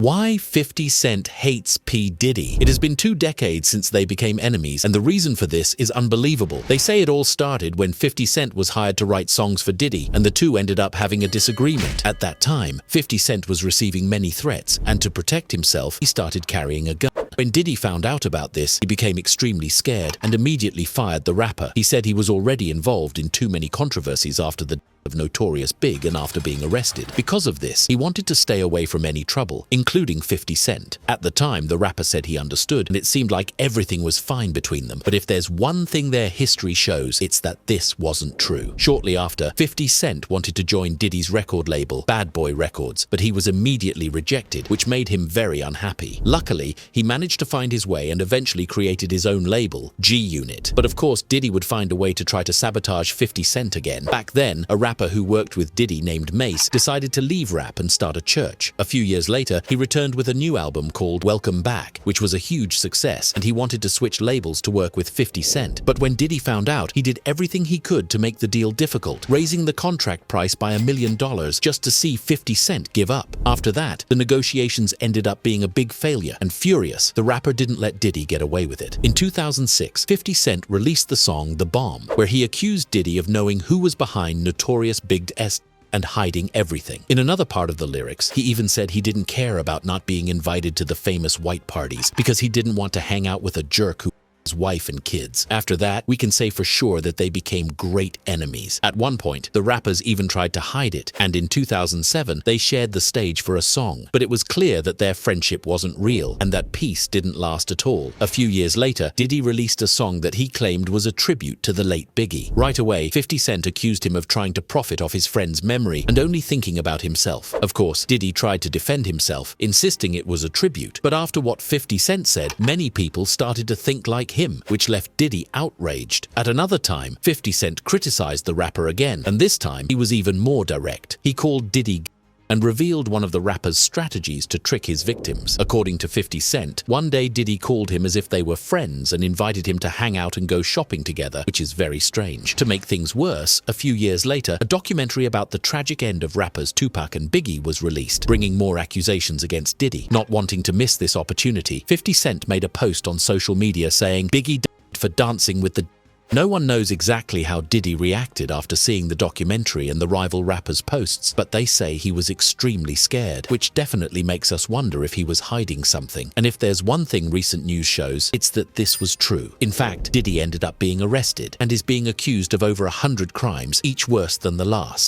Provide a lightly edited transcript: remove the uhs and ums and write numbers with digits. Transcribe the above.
Why 50 Cent hates P. Diddy? It has been 2 decades since they became enemies, and the reason for this is unbelievable. They say it all started when 50 Cent was hired to write songs for Diddy, and the two ended up having a disagreement. At that time, 50 Cent was receiving many threats, and to protect himself, he started carrying a gun. When Diddy found out about this, he became extremely scared and immediately fired the rapper. He said he was already involved in too many controversies after the of Notorious Big and after being arrested. Because of this, he wanted to stay away from any trouble, including 50 Cent. At the time, the rapper said he understood, and it seemed like everything was fine between them. But if there's one thing their history shows, it's that this wasn't true. Shortly after, 50 Cent wanted to join Diddy's record label, Bad Boy Records, but he was immediately rejected, which made him very unhappy. Luckily, he managed to find his way and eventually created his own label, G Unit. But of course, Diddy would find a way to try to sabotage 50 Cent again. Back then, a rapper who worked with Diddy named Mace decided to leave rap and start a church. A few years later, he returned with a new album called Welcome Back, which was a huge success, and he wanted to switch labels to work with 50 Cent. But when Diddy found out, he did everything he could to make the deal difficult, raising the contract price by $1 million just to see 50 Cent give up. After that, the negotiations ended up being a big failure, and furious, the rapper didn't let Diddy get away with it. In 2006, 50 Cent released the song The Bomb, where he accused Diddy of knowing who was behind Notorious Big and hiding everything. In another part of the lyrics, he even said he didn't care about not being invited to the famous white parties because he didn't want to hang out with a jerk who his wife and kids. After that, we can say for sure that they became great enemies. At one point, the rappers even tried to hide it, and in 2007, they shared the stage for a song. But it was clear that their friendship wasn't real, and that peace didn't last at all. A few years later, Diddy released a song that he claimed was a tribute to the late Biggie. Right away, 50 Cent accused him of trying to profit off his friend's memory and only thinking about himself. Of course, Diddy tried to defend himself, insisting it was a tribute. But after what 50 Cent said, many people started to think like him, which left Diddy outraged. At another time, 50 Cent criticized the rapper again, and this time he was even more direct. He called Diddy and revealed one of the rapper's strategies to trick his victims. According to 50 Cent, one day Diddy called him as if they were friends and invited him to hang out and go shopping together, which is very strange. To make things worse, a few years later, a documentary about the tragic end of rappers Tupac and Biggie was released, bringing more accusations against Diddy. Not wanting to miss this opportunity, 50 Cent made a post on social media saying, "Biggie died for dancing with the." No one knows exactly how Diddy reacted after seeing the documentary and the rival rappers' posts, but they say he was extremely scared, which definitely makes us wonder if he was hiding something. And if there's one thing recent news shows, it's that this was true. In fact, Diddy ended up being arrested and is being accused of over 100 crimes, each worse than the last.